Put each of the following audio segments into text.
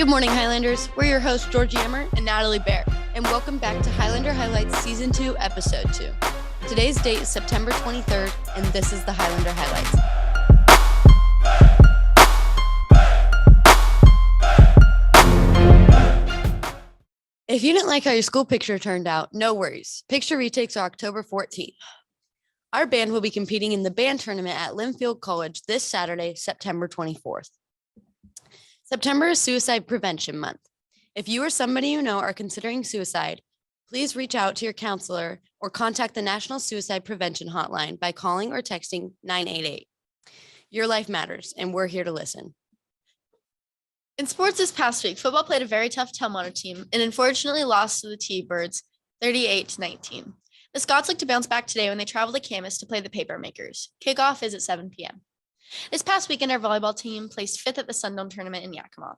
Good morning, Hilanders. We're your hosts, Georgie Interview and Natalie Bear, and welcome back to Highlander Highlights Season 2, Episode 2. Today's date is September 23rd, and this is the Highlander Highlights. If you didn't like how your school picture turned out, no worries. Picture retakes are October 14th. Our band will be competing in the band tournament at Linfield College this Saturday, September 24th. September is Suicide Prevention Month. If you or somebody you know are considering suicide, please reach out to your counselor or contact the National Suicide Prevention Hotline by calling or texting 988. Your life matters, and we're here to listen. In sports this past week, football played a very tough Tumwater team and unfortunately lost to the T-Birds 38-19. The Scots look to bounce back today when they travel to Camas to play the Papermakers. Kickoff is at 7 p.m. This past weekend, our volleyball team placed 5th at the Sundome tournament in Yakima.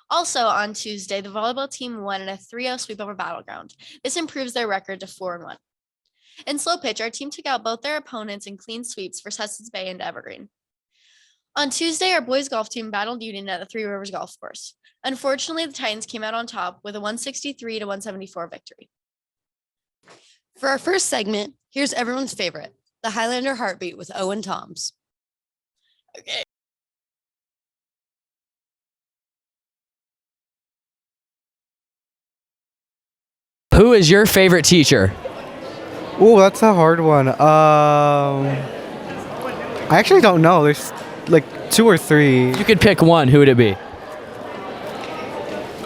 Also on Tuesday, the volleyball team won in a 3-0 sweep over Battleground. This improves their record to 4-1. In slow pitch, our team took out both their opponents in clean sweeps for Hudson's Bay and Evergreen. On Tuesday, our boys golf team battled Union at the Three Rivers Golf Course. Unfortunately, the Titans came out on top with a 163-174 victory. For our first segment, here's everyone's favorite, the Highlander Heartbeat with Owen Toms. Okay. Who is your favorite teacher? Oh, that's a hard one. I actually don't know. There's like 2 or 3. You could pick one. Who would it be?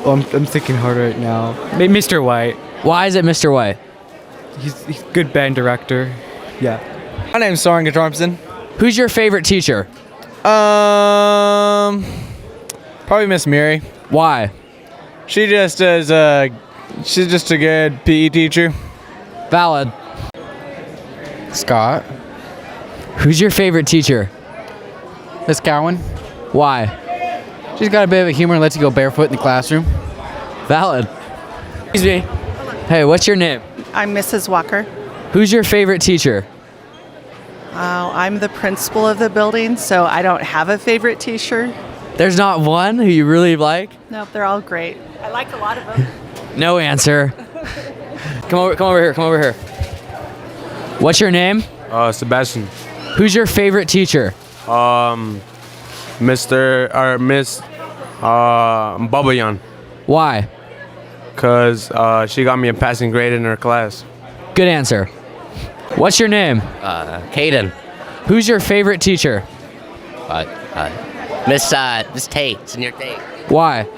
Oh, I'm thinking hard right now. Maybe Mr. White. Why is it Mr. White? He's a good band director. Yeah. My name's Soren Thompson. Who's your favorite teacher? Probably Miss Mary. Why? She's just a good PE teacher. Valid. Scott. Who's your favorite teacher? Miss Cowan. Why? She's got a bit of a humor and lets you go barefoot in the classroom. Valid. Excuse me. Hey, what's your name? I'm Mrs. Walker. Who's your favorite teacher? I'm the principal of the building, so I don't have a favorite teacher. There's not one who you really like? Nope, they're all great. I like a lot of them. No answer. Come over here. What's your name? Sebastian. Who's your favorite teacher? Mr. or Miss Babayan. Why? Because she got me a passing grade in her class. Good answer. What's your name? Caden. Who's your favorite teacher? Miss Tate, Senior Tate. Why?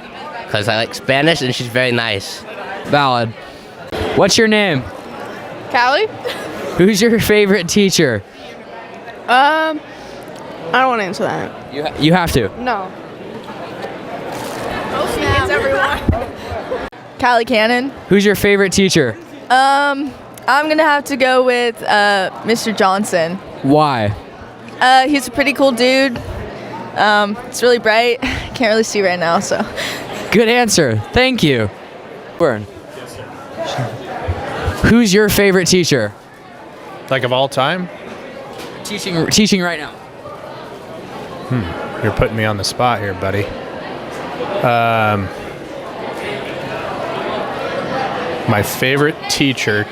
Because I like Spanish and she's very nice. Valid. What's your name? Callie? Who's your favorite teacher? I don't want to answer that. You have to. No. It's everyone. Callie Cannon. Who's your favorite teacher? I'm gonna have to go with Mr. Johnson. Why? He's a pretty cool dude. It's really bright. Can't really see right now, so. Good answer. Thank you. Burn. Who's your favorite teacher? Like of all time? Teaching right now. You're putting me on the spot here, buddy. My favorite teacher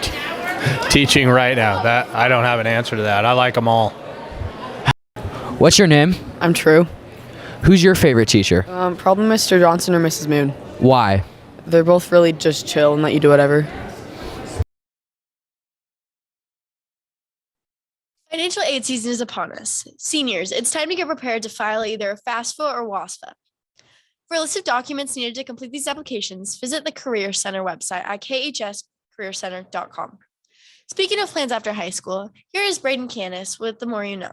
teaching right now. That I don't have an answer to that. I like them all. What's your name? I'm True. Who's your favorite teacher? Probably Mr. Johnson or Mrs. Moon. Why? They're both really just chill and let you do whatever. Financial aid season is upon us. Seniors, it's time to get prepared to file either a FAFSA or WASFA. For a list of documents needed to complete these applications, visit the Career Center website at khscareercenter.com. Speaking of plans after high school, here is Braden Canis with The More You Know.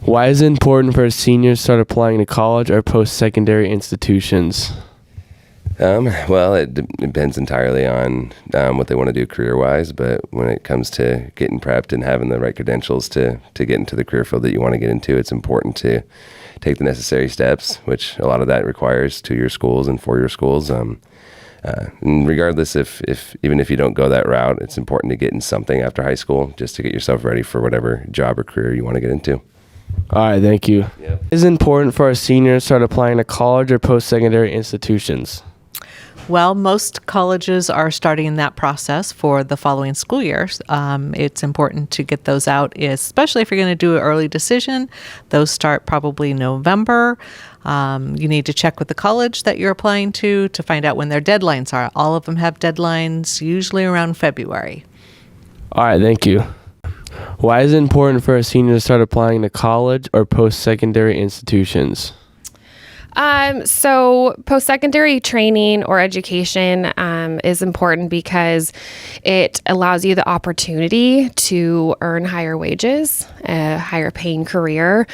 Why is it important for seniors to start applying to college or post-secondary institutions? Well, it depends entirely on what they want to do career-wise, but when it comes to getting prepped and having the right credentials to get into the career field that you want to get into, it's important to take the necessary steps, which a lot of that requires 2-year schools and 4-year schools. And regardless, if even if you don't go that route, it's important to get in something after high school just to get yourself ready for whatever job or career you want to get into. All right, thank you. Yep. Is it important for our seniors to start applying to college or post-secondary institutions? Well, most colleges are starting that process for the following school years. It's important to get those out, especially if you're going to do an early decision. Those start probably November. You need to check with the college that you're applying to find out when their deadlines are. All of them have deadlines, usually around February. All right, thank you. Why is it important for a senior to start applying to college or post-secondary institutions? So post-secondary training or education is important because it allows you the opportunity to earn higher wages, a higher paying career.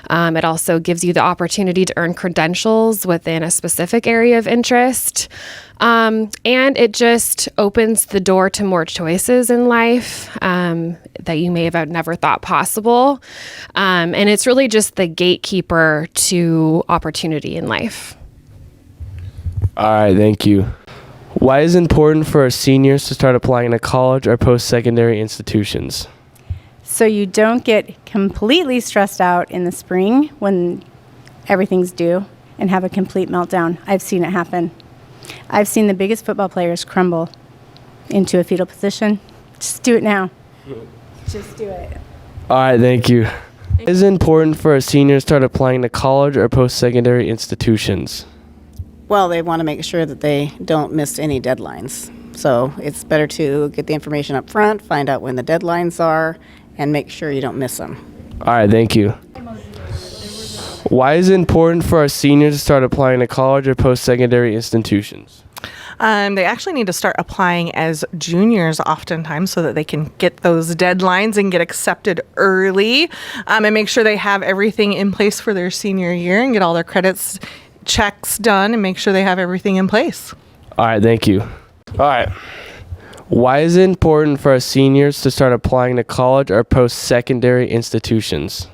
It also gives you the opportunity to earn credentials within a specific area of interest. And it just opens the door to more choices in life that you may have never thought possible. And it's really just the gatekeeper to opportunity in life. All right, thank you. Why is it important for our seniors to start applying to college or post-secondary institutions? So you don't get completely stressed out in the spring when everything's due and have a complete meltdown. I've seen it happen. I've seen the biggest football players crumble into a fetal position. Just do it now. Just do it. All right, thank you. Is it important for a senior to start applying to college or post-secondary institutions? Well, they want to make sure that they don't miss any deadlines. So it's better to get the information up front, find out when the deadlines are, and make sure you don't miss them. All right, thank you. Why is it important for our seniors to start applying to college or post-secondary institutions? They actually need to start applying as juniors oftentimes so that they can get those deadlines and get accepted early, and make sure they have everything in place for their senior year and get all their credits checks done and make sure they have everything in place. All right, thank you. All right. Why is it important for our seniors to start applying to college or post-secondary institutions?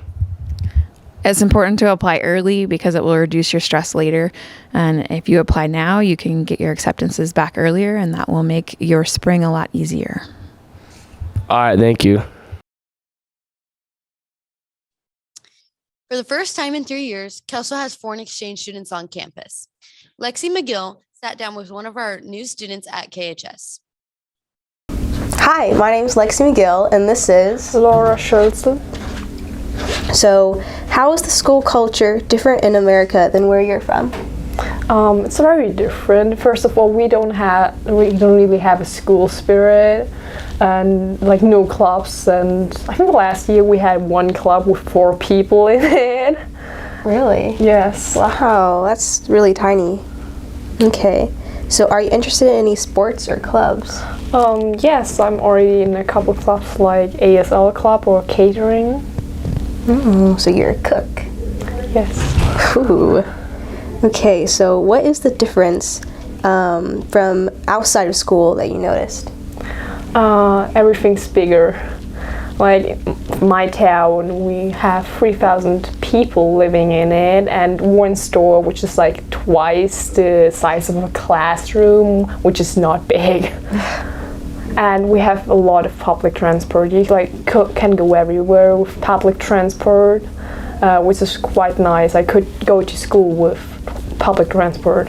It's important to apply early because it will reduce your stress later. And if you apply now, you can get your acceptances back earlier, and that will make your spring a lot easier. All right, thank you. For the first time in 3 years, Kelso has foreign exchange students on campus. Lexi McGill sat down with one of our new students at KHS. Hi, my name is Lexi McGill, and this is Laura Schultzen. So, how is the school culture different in America than where you're from? It's very different. First of all, we don't really have a school spirit, and like no clubs. And I think last year we had one club with 4 people in it. Really? Yes. Wow, that's really tiny. Okay. So, are you interested in any sports or clubs? Yes, I'm already in a couple of clubs like ASL club or catering. So you're a cook? Yes. Ooh. Okay, so what is the difference from outside of school that you noticed? Everything's bigger. Like my town, we have 3,000 people living in it, and one store which is like twice the size of a classroom, which is not big. And we have a lot of public transport. You can go everywhere with public transport, which is quite nice. I could go to school with public transport.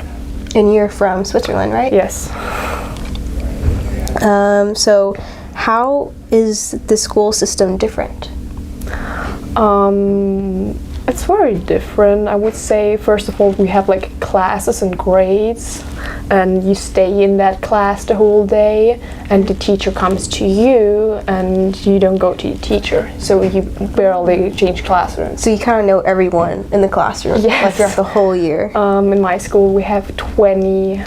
And you're from Switzerland, right? Yes. So how is the school system different? It's very different. I would say, first of all, we have like classes and grades, and you stay in that class the whole day, and the teacher comes to you, and you don't go to the teacher, so you barely change classrooms. So you kind of know everyone in the classroom, yes, like throughout the whole year. In my school, we have 20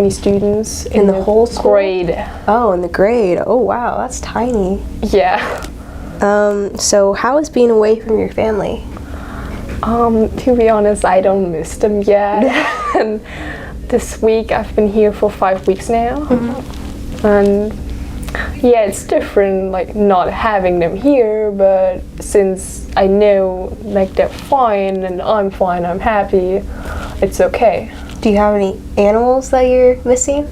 students in the whole school? grade. Oh, in the grade. Oh, wow, that's tiny. Yeah. So how is being away from your family? To be honest, I don't miss them yet. And this week I've been here for 5 weeks now. And yeah, it's different, like not having them here, but since I know like they're fine and I'm fine, I'm happy, it's okay. Do you have any animals that you're missing?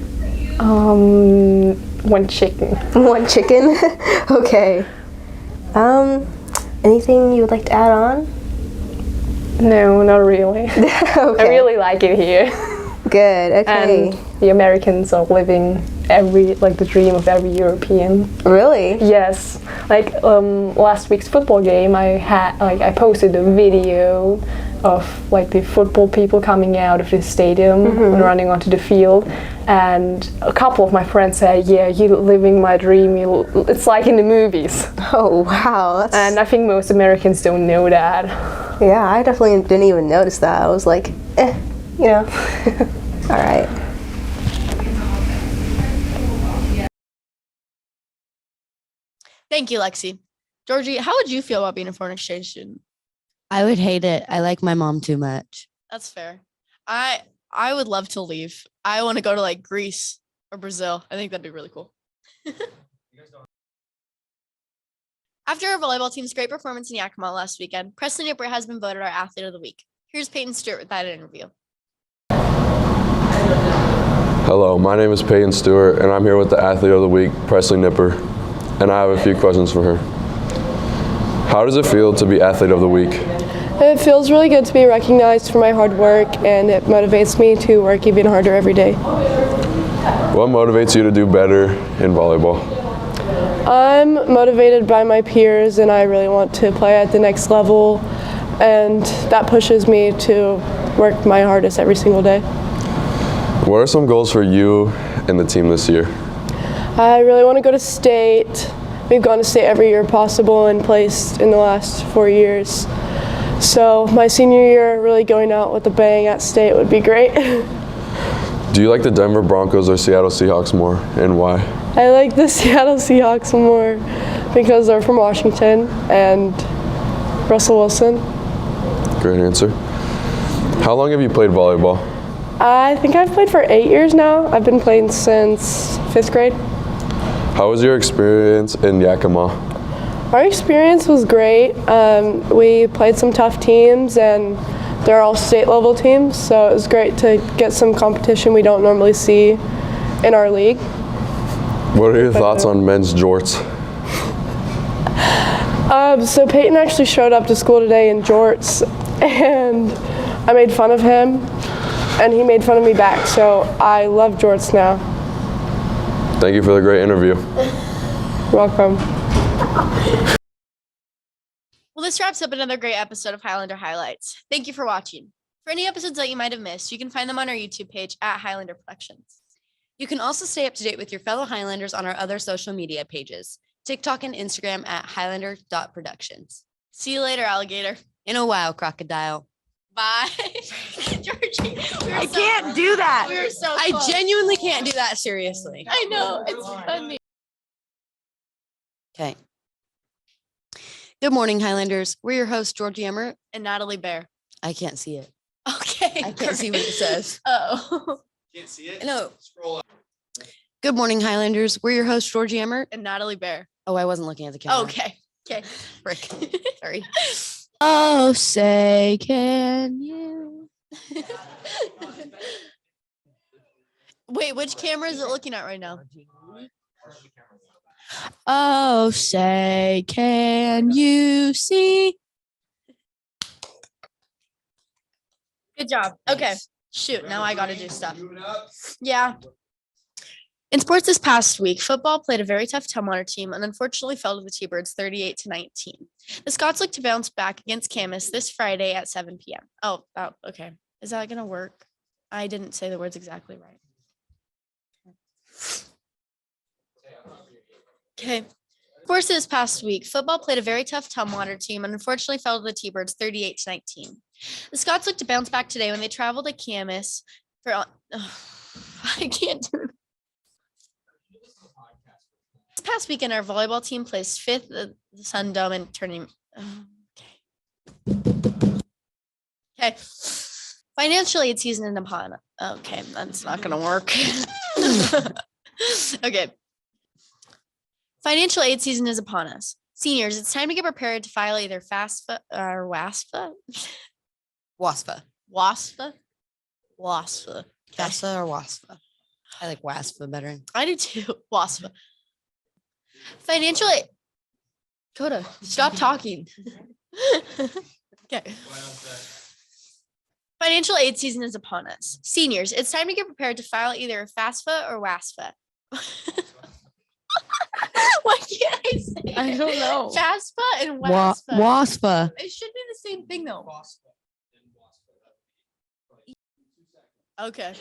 One chicken. One chicken? Okay. Anything you would like to add on? No, not really. Okay. I really like it here. Good, okay. And the Americans are living the dream of every European. Really? Yes. Like last week's football game, I posted a video of the football people coming out of the stadium and running onto the field, and a couple of my friends said, "Yeah, you're living my dream. It's like in the movies." Oh wow! And I think most Americans don't know that. Yeah, I definitely didn't even notice that. I was like, you know. All right. Thank you, Lexi. Georgie, how would you feel about being a foreign exchange student? I would hate it. I like my mom too much. That's fair. I would love to leave. I want to go to Greece or Brazil. I think that'd be really cool. After our volleyball team's great performance in Yakima last weekend, Presley Nipper has been voted our Athlete of the Week. Here's Peyton Stewart with that interview. Hello, my name is Peyton Stewart, and I'm here with the Athlete of the Week, Presley Nipper, and I have a few questions for her. How does it feel to be Athlete of the Week? It feels really good to be recognized for my hard work, and it motivates me to work even harder every day. What motivates you to do better in volleyball? I'm motivated by my peers, and I really want to play at the next level, and that pushes me to work my hardest every single day. What are some goals for you and the team this year? I really want to go to state. We've gone to state every year possible and placed in the last 4 years. So my senior year, really going out with a bang at state would be great. Do you like the Denver Broncos or Seattle Seahawks more, and why? I like the Seattle Seahawks more because they're from Washington and Russell Wilson. Great answer. How long have you played volleyball? I think I've played for 8 years now. I've been playing since 5th grade. How was your experience in Yakima? Our experience was great. We played some tough teams, and they're all state level teams, so it was great to get some competition we don't normally see in our league. What are your thoughts on men's jorts? So Peyton actually showed up to school today in jorts, and I made fun of him, and he made fun of me back, so I love jorts now. Thank you for the great interview. Welcome. Well, this wraps up another great episode of Highlander Highlights. Thank you for watching. For any episodes that you might have missed, you can find them on our YouTube page at Highlander Productions. You can also stay up to date with your fellow Highlanders on our other social media pages, TikTok and Instagram at Highlander.productions. See you later, alligator. In a while, crocodile. Bye. Georgie, I can't do that. We were so I genuinely can't do that seriously. I know, it's funny. Okay. Good morning, Highlanders. We're your hosts, Georgie Interview And Natalie Bear. I can't see it. Okay. I can't see what it says. Oh. Can't see it? No. Scroll up. Good morning, Highlanders. We're your hosts, Georgie Interview And Natalie Bear. Oh, I wasn't looking at the camera. Okay. Okay. Frick. Sorry. Oh, say, can you? Wait, which camera is it looking at right now? Oh, say, can you see? Good job. Okay. Shoot, now I gotta do stuff. Yeah. In sports this past week, football played a very tough Tumwater team and unfortunately fell to the T-Birds 38-19. The Scots look to bounce back against Camas this Friday at 7 p.m. Oh, okay. Is that gonna work? I didn't say the words exactly right. Okay. Sports this past week, football played a very tough Tumwater team and unfortunately fell to the T-Birds 38-19. The Scots look to bounce back today when they travel to Camas for. I can't do it. This past weekend, our volleyball team placed 5th at the Sun Dome and turning. Okay. Financial aid season is upon. Okay, that's not gonna work. Okay. Financial aid season is upon us. Seniors, it's time to get prepared to file either FAFSA or WASFA. WASFA. WASFA? WASFA. FAFSA or WASFA. I like WASFA better. I do too. WASFA. Financial aid. Coda, stop talking. Okay. Financial aid season is upon us. Seniors, it's time to get prepared to file either a FAFSA or WASFA. Why can't I say I don't know. FAFSA and WASFA. WASFA. It should be the same thing though. Okay.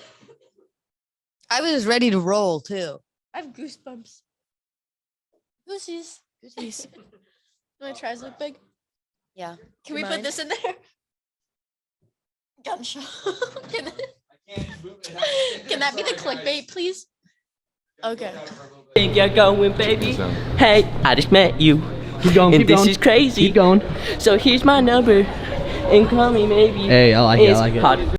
I was ready to roll too. I have goosebumps. Goosies. Goosies. My tries look big. Yeah. Can we put this in there? Gunshot. Can that be the clickbait, please? Okay. Think you're going, baby? Hey, I just met you. Keep going, and keep this going. is crazy. Keep going. So here's my number. And call me maybe. Hey, I like it, I like it. Hot.